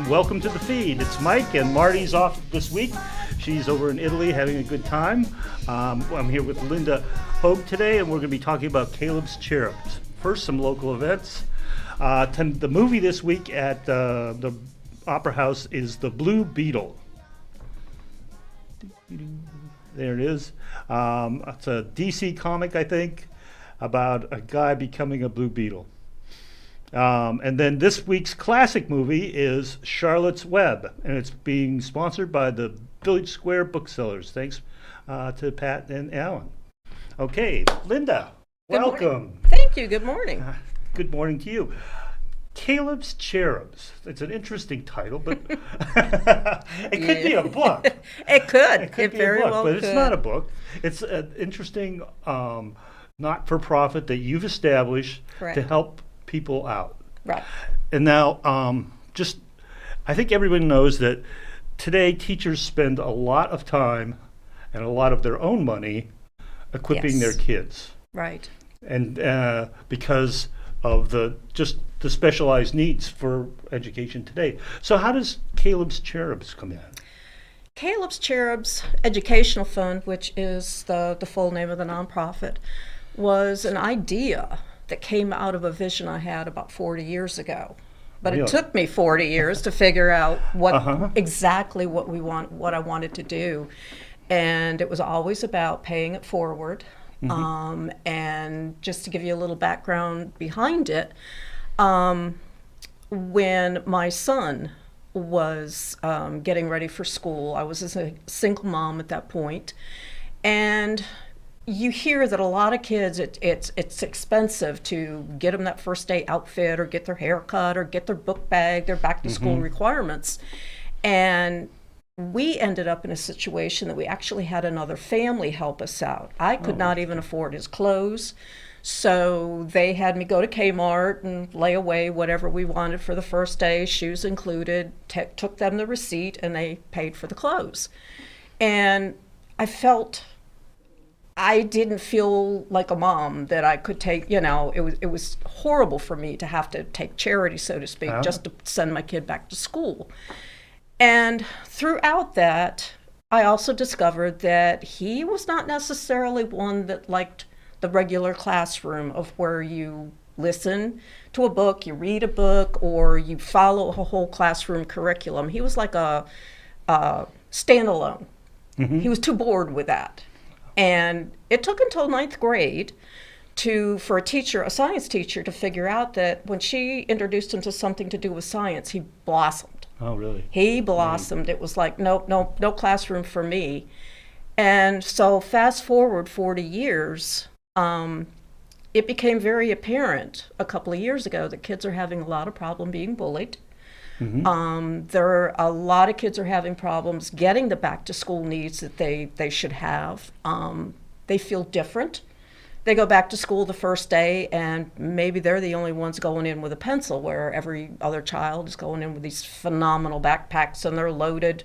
and welcome to the feed. It's Mike, and Marty's off this week. She's over in Italy having a good time. I'm here with Linda Hoag today, and we're going to be talking about Caleb's Cherubs. First, some local events. The movie this week at the Opera House is The Blue Beetle. There it is. It's a DC comic, I think, about a guy becoming a blue beetle. And then this week's classic movie is Charlotte's Web, and it's being sponsored by the Village Square Booksellers. Thanks to Pat and Alan. Okay, Linda, welcome. Morning. Thank you. Good morning. Good morning to you. Caleb's Cherubs. It's an interesting title, but it could be a book. It could. It could be very a book, well but could. It's not a book. It's an interesting not-for-profit that you've established Correct. to help people out. Right. And now, I think everyone knows that today teachers spend a lot of time and a lot of their own money equipping Yes. their kids. Right. And because of the specialized needs for education today. So how does Caleb's Cherubs come in? Caleb's Cherubs Educational Fund, which is the full name of the nonprofit, was an idea that came out of a vision I had about 40 years ago. But Really? it took me 40 years to figure out exactly what I wanted to do. And it was always about paying it forward. And just to give you a little background behind it, when my son was getting ready for school, I was a single mom at that point, and you hear that a lot of kids, it's expensive to get them that first day outfit or get their hair cut or get their book bag, their back to school requirements. And we ended up in a situation that we actually had another family help us out. I could not even afford his clothes. So they had me go to Kmart and lay away whatever we wanted for the first day, shoes included, took them the receipt, and they paid for the clothes. And I didn't feel like a mom that I could take, it was horrible for me to have to take charity, so to speak, just to send my kid back to school. And throughout that, I also discovered that he was not necessarily one that liked the regular classroom of where you listen to a book, you read a book, or you follow a whole classroom curriculum. He was like a standalone. He was too bored with that. And it took until ninth grade for a science teacher, to figure out that when she introduced him to something to do with science, he blossomed. Oh, really? He blossomed. It was like, no classroom for me. And so fast forward 40 years, it became very apparent a couple of years ago that kids are having a lot of problem being bullied. A lot of kids are having problems getting the back to school needs that they should have. They feel different. They go back to school the first day, and maybe they're the only ones going in with a pencil, where every other child is going in with these phenomenal backpacks, and they're loaded,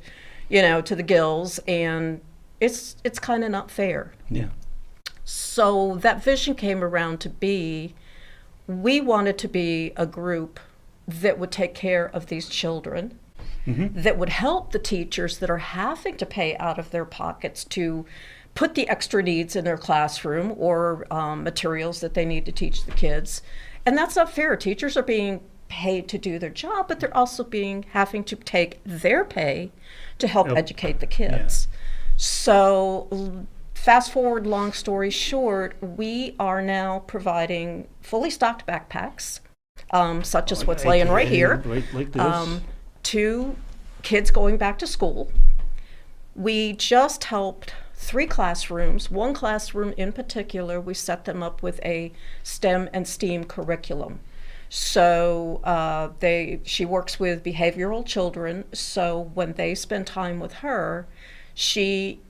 to the gills, and it's kind of not fair. Yeah. So that vision came around we wanted to be a group that would take care of these children, that would help the teachers that are having to pay out of their pockets to put the extra needs in their classroom or materials that they need to teach the kids. And that's not fair. Teachers are being paid to do their job, but they're also having to take their pay to help educate the kids. So fast forward, long story short, we are now providing fully stocked backpacks, such as what's laying right here, like this. to kids going back to school. We just helped 3 classrooms. One classroom in particular, we set them up with a STEM and STEAM curriculum. So she works with behavioral children, so when they spend time with her, she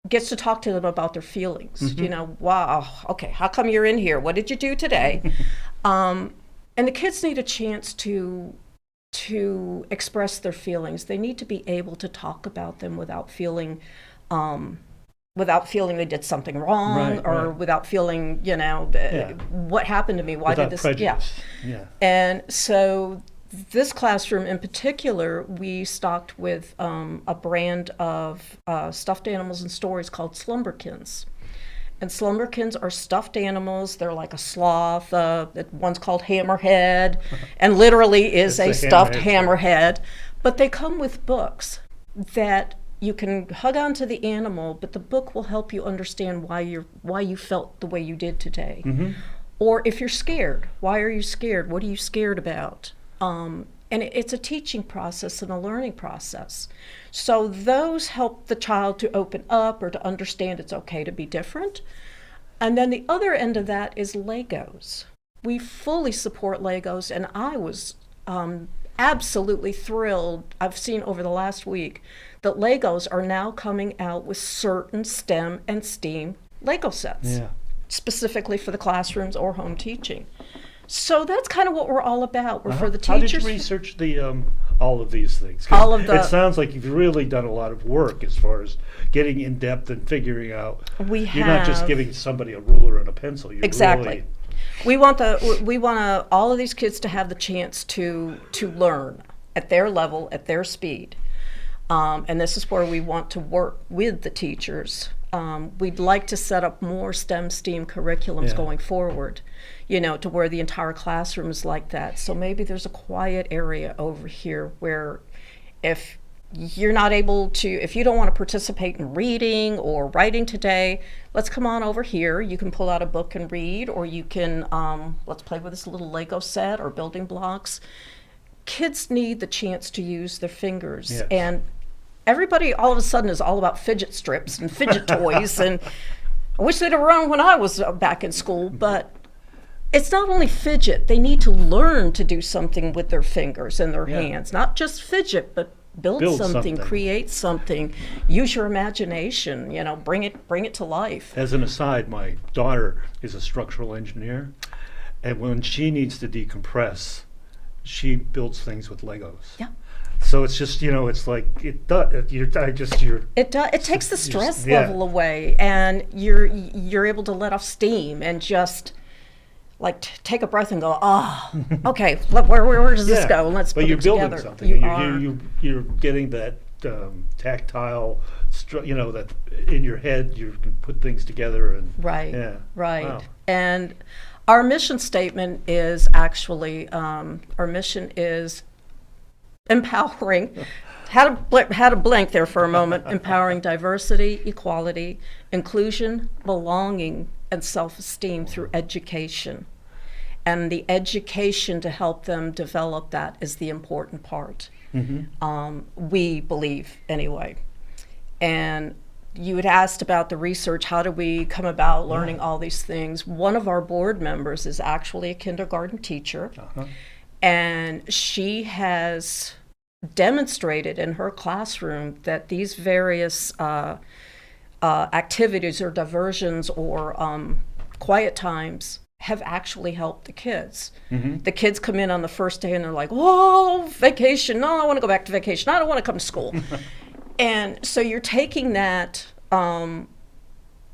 gets to talk to them about their feelings. Wow, okay, how come you're in here? What did you do today? And the kids need a chance to express their feelings. They need to be able to talk about them without feeling they did something wrong, without feeling, what happened to me? Why Without did this? prejudice. Yeah. And so this classroom in particular, we stocked with a brand of stuffed animals and stories called Slumberkins. And Slumberkins are stuffed animals. They're like a sloth. One's called Hammerhead, and literally is a stuffed hammerhead. But they come with books that you can hug onto the animal, but the book will help you understand why you felt the way you did today. Mm-hmm. Or if you're scared, why are you scared? What are you scared about? And it's a teaching process and a learning process. So those help the child to open up or to understand it's okay to be different. And then the other end of that is Legos. We fully support Legos, and I was absolutely thrilled. I've seen over the last week that Legos are now coming out with certain STEM and STEAM Lego sets, specifically for the classrooms or home teaching. So that's kind of what we're all about. We're for the teachers. How did you research the all of these things? All of the. It sounds like you've really done a lot of work as far as getting in depth and figuring out. You're not just giving somebody a ruler and a pencil. You're exactly. Really, we want all of these kids to have the chance to learn at their level, at their speed, and this is where we want to work with the teachers. We'd like to set up more STEM, STEAM curriculums going forward, to where the entire classroom is like that. So maybe there's a quiet area over here where if you're not able to, if you don't want to participate in reading or writing today, let's come on over here. You can pull out a book and read, or you can, let's play with this little Lego set or building blocks. Kids need the chance to use their fingers. And everybody all of a sudden is all about fidget strips and fidget toys, and I wish they'd have run when I was back in school, but it's not only fidget. They need to learn to do something with their fingers and their hands, not just fidget, but build something, create something, use your imagination, bring it to life. As an aside, my daughter is a structural engineer, and when she needs to decompress, she builds things with Legos. Yeah. So it's just, it's like it does. It takes the stress level away, and you're able to let off steam and just like take a breath and go, okay, where does this go? And let's put it together. But you're building something. You're getting that tactile, that in your head you can put things together and right. Wow. And our mission statement is actually our mission is empowering, had to blank there for a moment, empowering diversity, equality, inclusion, belonging, and self-esteem through education. And the education to help them develop that is the important part. We believe, anyway. And you had asked about the research, how do we come about learning all these things? One of our board members is actually a kindergarten teacher. And she has demonstrated in her classroom that these various activities or diversions or quiet times have actually helped the kids. The kids come in on the first day and they're like, oh, vacation. No, I want to go back to vacation. I don't want to come to school. And so you're taking that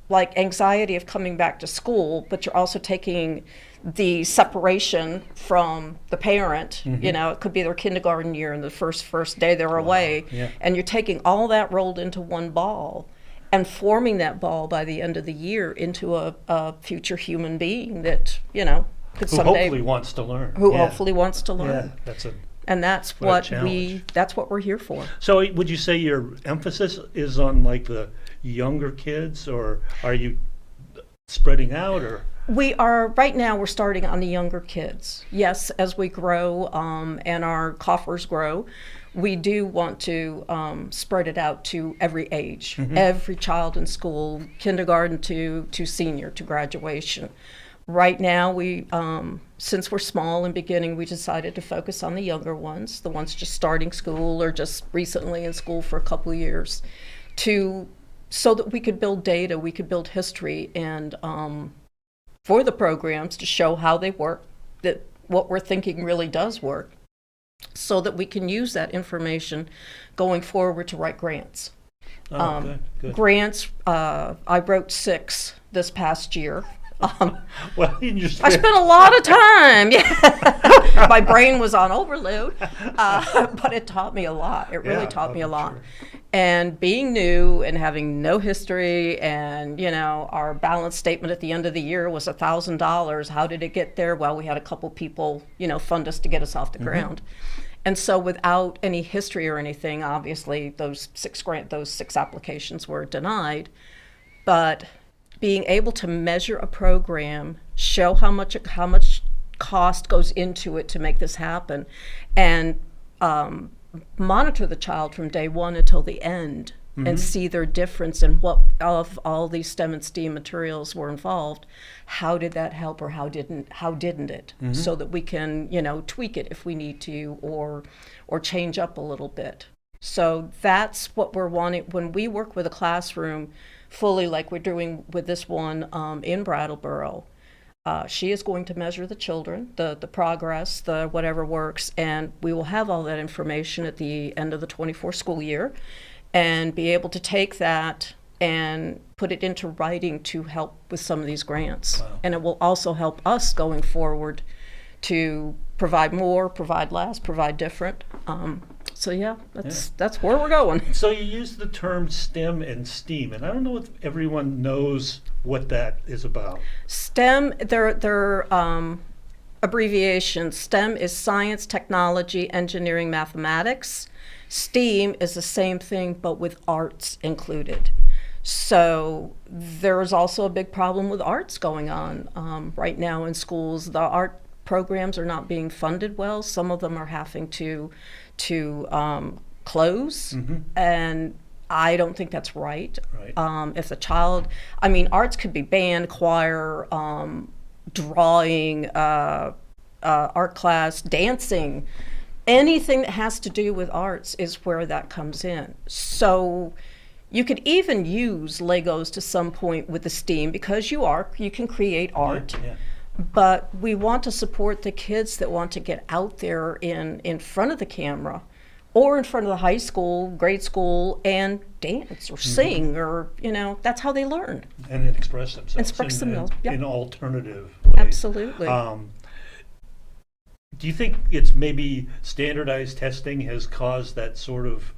like anxiety of coming back to school, but you're also taking the separation from the parent. It could be their kindergarten year and the first day they're away, and you're taking all that rolled into one ball and forming that ball by the end of the year into a future human being that could someday hopefully wants to learn. Hopefully wants to learn. And that's what we're here for. So would you say your emphasis is on like the younger kids, or are you spreading out, or? We are, right now we're starting on the younger kids. Yes, as we grow and our coffers grow, we do want to spread it out to every age, every child in school, kindergarten to senior, to graduation. Right now, we, since we're small and beginning, we decided to focus on the younger ones, the ones just starting school or just recently in school for a couple of years, so that we could build data, we could build history, and for the programs to show how they work, that what we're thinking really does work, so that we can use that information going forward to write grants. Good. Grants, I wrote 6 this past year. Well, you just I spent a lot of time. Yeah. My brain was on overload, but it taught me a lot. It really taught me a lot. Sure. And being new and having no history, and our balance statement at the end of the year was $1,000. How did it get there? Well, we had a couple people, fund us to get us off the ground. And so, without any history or anything, obviously those six applications were denied. But being able to measure a program, show how much cost goes into it to make this happen, and monitor the child from day one until the end, and see their difference in what of all these STEM and STEAM materials were involved. How did that help, or how didn't it? So that we can tweak it if we need to, or change up a little bit. So that's what we're wanting when we work with a classroom fully, like we're doing with this one in Brattleboro. She is going to measure the children, the progress, the whatever works, and we will have all that information at the end of the 24 school year, and be able to take that and put it into writing to help with some of these grants. Wow. And it will also help us going forward to provide more, provide less, provide different. So that's where we're going. So you use the term STEM and STEAM, and I don't know if everyone knows what that is about. STEM, they're abbreviations. STEM is science, technology, engineering, mathematics. STEAM is the same thing, but with arts included. So there's also a big problem with arts going on right now in schools. The art programs are not being funded well. Some of them are having to close, and I don't think that's right. If the child, arts could be band, choir, drawing, art class, dancing. Anything that has to do with arts is where that comes in. So you could even use Legos to some point with the STEAM, because you can create art. Yeah. But we want to support the kids that want to get out there in front of the camera, or in front of the high school, grade school, and dance or sing, or that's how they learn. And express themselves. In alternative ways. Absolutely. Do you think it's maybe standardized testing has caused that sort of,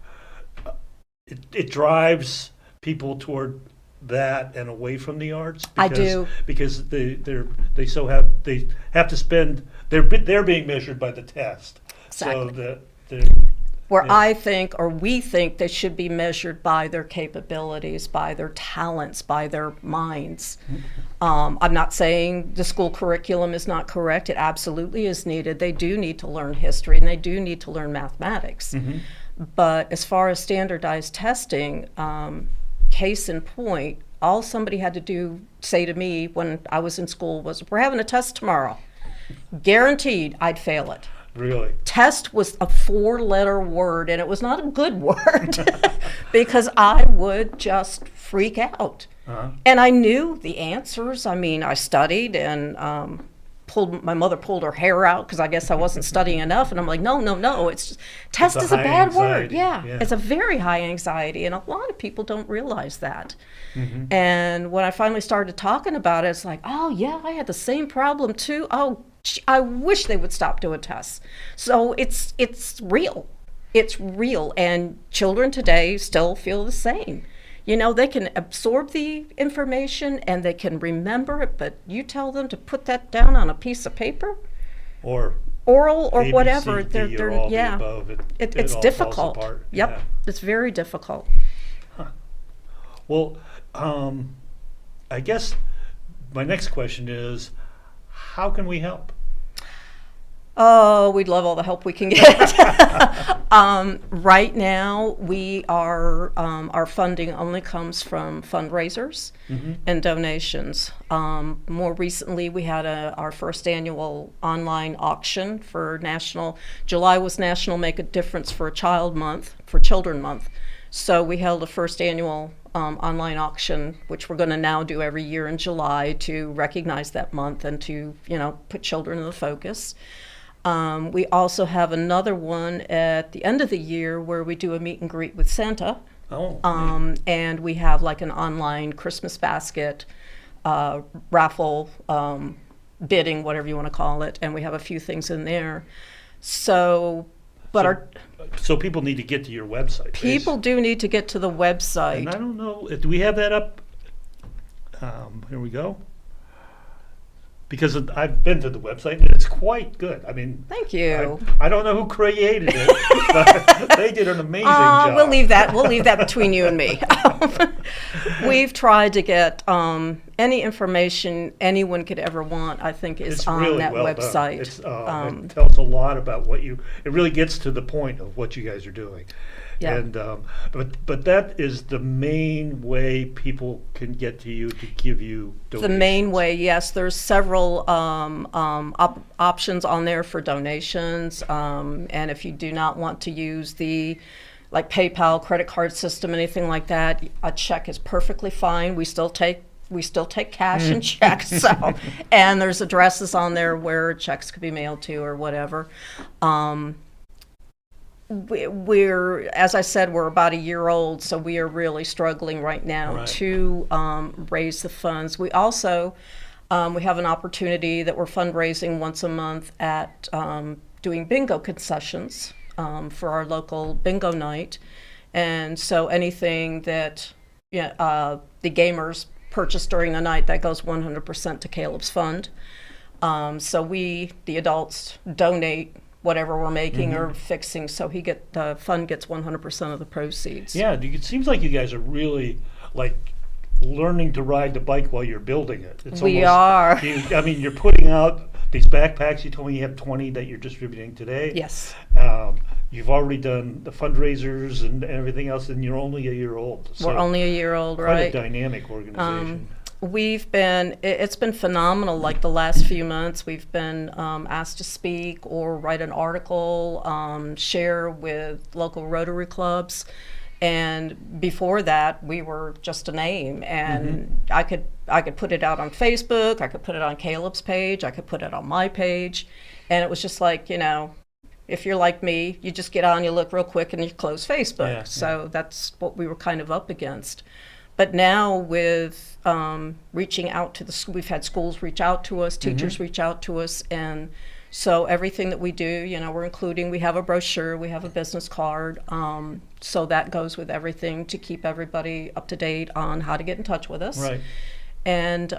it drives people toward that and away from the arts? I do. Because they have to spend, they're being measured by the test. Exactly. So I think, or we think, they should be measured by their capabilities, by their talents, by their minds. I'm not saying the school curriculum is not correct. It absolutely is needed. They do need to learn history, and they do need to learn mathematics. But as far as standardized testing, case in point, all somebody had to say to me when I was in school was, "We're having a test tomorrow." Guaranteed I'd fail it. Really? Test was a 4-letter word, and it was not a good word because I would just freak out. And I knew the answers. I studied, and my mother pulled her hair out because I guess I wasn't studying enough. And I'm like, no, test is a bad word. Yeah, it's a very high anxiety, and a lot of people don't realize that. And when I finally started talking about it, it's like, oh yeah, I had the same problem too. Oh, I wish they would stop doing tests. So it's real. It's real, and children today still feel the same. They can absorb the information and they can remember it, but you tell them to put that down on a piece of paper, or oral, or A, B, whatever. C, D, or all the above. It's all difficult. falls apart. Yep, Yeah. it's very difficult. Well, I guess my next question is, how can we help? Oh, we'd love all the help we can get. Right now, our funding only comes from fundraisers and donations. More recently, we had our first annual online auction for July was National Make a Difference for Children Month. So we held a first annual online auction, which we're going to now do every year in July to recognize that month and to put children in the focus. We also have another one at the end of the year where we do a meet and greet with Santa. Oh. And we have like an online Christmas basket raffle, bidding, whatever you want to call it, and we have a few things in there. So, but so people need to get to your website. People do need to get to the website. And I don't know, do we have that up? Here we go. Because I've been to the website and it's quite good. I mean, thank you. I don't know who created it, but they did an amazing job. We'll leave that between you and me. We've tried to get any information anyone could ever want. I think is it's on really that well website. Done. It tells a lot about what you. It really gets to the point of what you guys are doing. Yeah. And but that is the main way people can get to you to give you donations. The main way, yes. There's several options on there for donations, and if you do not want to use the like PayPal, credit card system, anything like that, a check is perfectly fine. We still take cash and checks. So, and there's addresses on there where checks could be mailed to or whatever. We're, as I said, we're about a year old, so we are really struggling right now to raise the funds. We also we have an opportunity that we're fundraising once a month at doing bingo concessions for our local bingo night, and so anything that the gamers purchase during the night, that goes 100% to Caleb's fund. So we, the adults, donate whatever we're making or fixing, so the fund gets 100% of the proceeds. Yeah, it seems like you guys are really like learning to ride the bike while you're building it. We are. I mean, you're putting out these backpacks. You told me you have 20 that you're distributing today. Yes. You've already done the fundraisers and everything else, and you're only a year old. So we're only a year old, quite right? a dynamic organization. It's been phenomenal. Like the last few months, we've been asked to speak or write an article, share with local Rotary clubs. And before that, we were just a name, and I could put it out on Facebook, I could put it on Caleb's page, I could put it on my page, and it was just like, if you're like me, you just get on, you look real quick, and you close Facebook. Yeah, so that's what we were kind of up against. But now with reaching out to we've had schools reach out to us, teachers reach out to us, and so everything that we do, we're including, we have a brochure, we have a business card, so that goes with everything to keep everybody up to date on how to get in touch with us. Right. And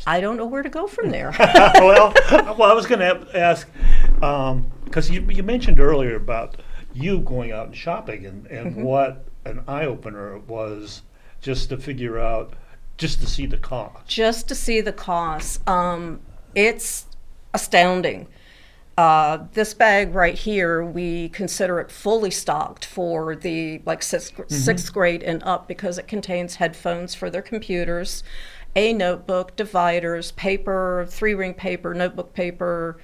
I don't know where to go from there. well, I was going to ask, because you mentioned earlier about you going out and shopping and what an eye-opener it was just to figure out, just to see the cost. Just to see the cost. It's astounding. This bag right here, we consider it fully stocked for the sixth grade and up, because it contains headphones for their computers, a notebook, dividers, paper, 3-ring paper, notebook paper,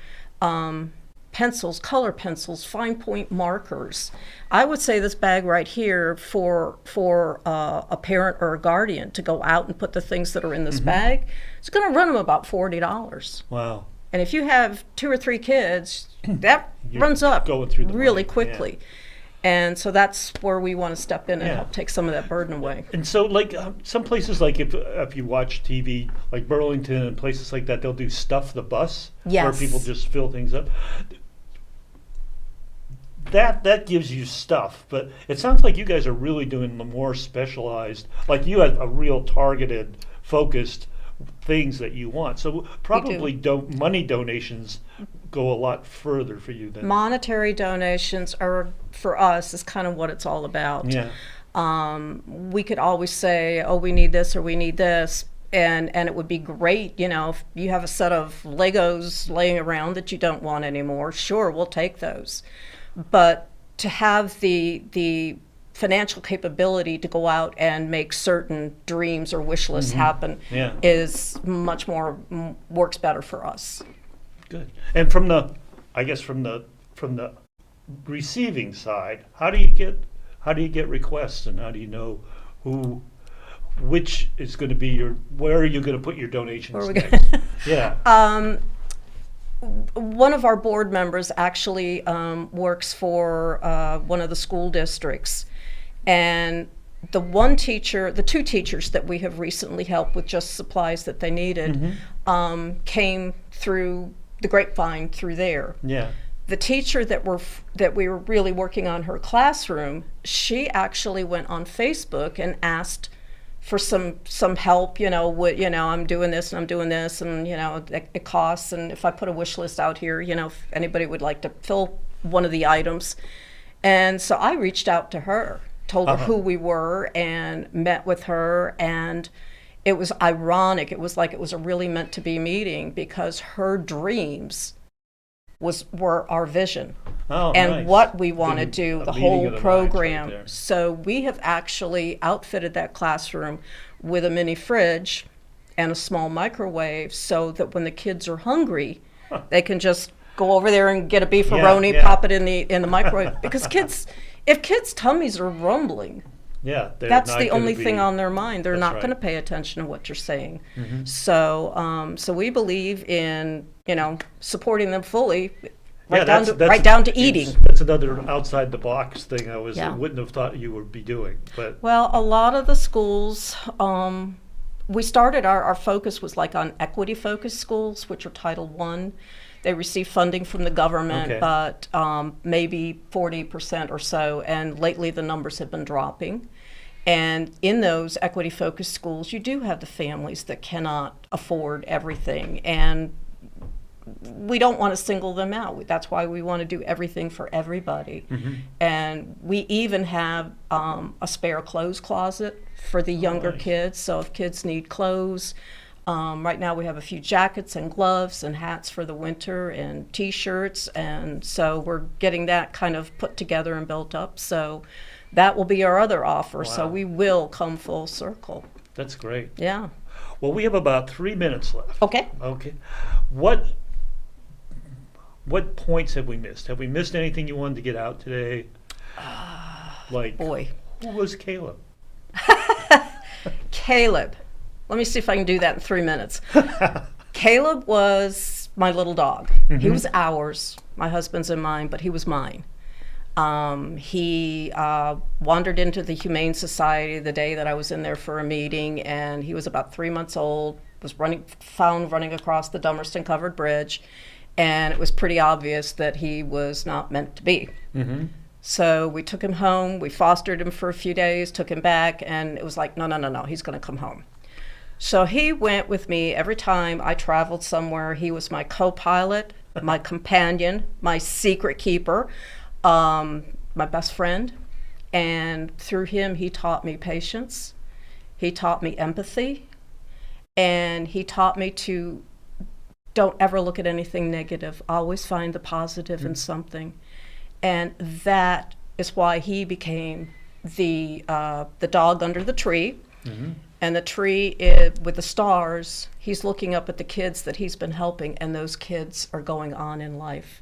pencils, color pencils, fine point markers. I would say this bag right here for a parent or a guardian to go out and put the things that are in this bag, it's going to run them about $40. Wow. And if you have 2 or 3 kids, that runs up going through the really money, quickly. Yeah. And so that's where we want to step in and help take some of that burden away. And so, like some places, like if you watch TV, like Burlington and places like that, they'll do Stuff the Bus, where people just fill things up. That gives you stuff, but it sounds like you guys are really doing the more specialized, like you have a real targeted, focused things that you want. So probably money donations go a lot further for you than monetary donations are, for us, is kind of what it's all about. Yeah. We could always say, oh, we need this or we need this, and it would be great, if you have a set of Legos laying around that you don't want anymore, sure, we'll take those. But to have the financial capability to go out and make certain dreams or wish lists happen is much more, works better for us. Good. And from the receiving side, how do you get requests, and how do you know which is going to be where are you going to put your donations next? Yeah. One of our board members actually works for one of the school districts, and the one teacher, the two teachers that we have recently helped with just supplies that they needed, came through the grapevine through there. Yeah. The teacher that we were really working on her classroom, she actually went on Facebook and asked for some help. I'm doing this and I'm doing this, and it costs. And if I put a wish list out here, if anybody would like to fill one of the items, and so I reached out to her, told her who we were, and met with her, and it was ironic. It was like it was a really meant to be meeting, because her dreams were our vision, and nice. what we want to do, the whole program. Right, so we have actually outfitted that classroom with a mini fridge and a small microwave, so that when the kids are hungry, they can just go over there and get a beefaroni, pop it in the microwave. Because if kids' tummies are rumbling, that's the only thing on their mind. They're not going to pay attention to what you're saying. So we believe in supporting them fully, right down to eating. That's another outside the box thing I wouldn't have thought you would be doing. But well, a lot of the schools, we started our focus was like on equity focused schools, which are Title I. They receive funding from the government, but maybe 40% or so, and lately the numbers have been dropping. And in those equity-focused schools, you do have the families that cannot afford everything, and we don't want to single them out. That's why we want to do everything for everybody. And we even have a spare clothes closet for the younger kids, so if kids need clothes. Right now we have a few jackets and gloves and hats for the winter and t-shirts, and so we're getting that kind of put together and built up. So that will be our other offer. So we will come full circle. That's great. Yeah. Well, we have about 3 minutes left. Okay. What points have we missed? Have we missed anything you wanted to get out today? Boy. Who was Caleb? Caleb. Let me see if I can do that in 3 minutes. Caleb was my little dog. He was ours, my husband's and mine, but he was mine. He wandered into the Humane Society the day that I was in there for a meeting, and he was about 3 months old, was found running across the Dummerston Covered Bridge, and it was pretty obvious that he was not meant to be. So we took him home, we fostered him for a few days, took him back, and it was like, no, he's going to come home. So he went with me every time I traveled somewhere. He was my co-pilot, my companion, my secret keeper, my best friend. And through him, he taught me patience. He taught me empathy. And he taught me to don't ever look at anything negative. Always find the positive in something. And that is why he became the dog under the tree. And the tree with the stars, he's looking up at the kids that he's been helping, and those kids are going on in life.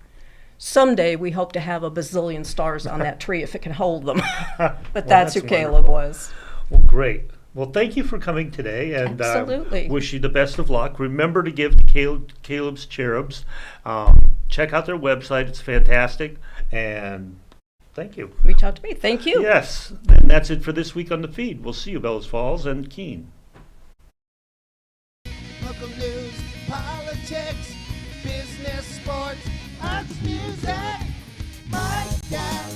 Someday we hope to have a bazillion stars on that tree if it can hold them. But that's who Caleb was. Well, great. Well, thank you for coming today, and Absolutely. Wish you the best of luck. Remember to give to Caleb's Cherubs. Check out their website. It's fantastic. And thank you. Reach out to me. Thank you. Yes. And that's it for this week on The Feed. We'll see you, Bellows Falls and Keene. Local news, politics, business, sports, arts, music. My God,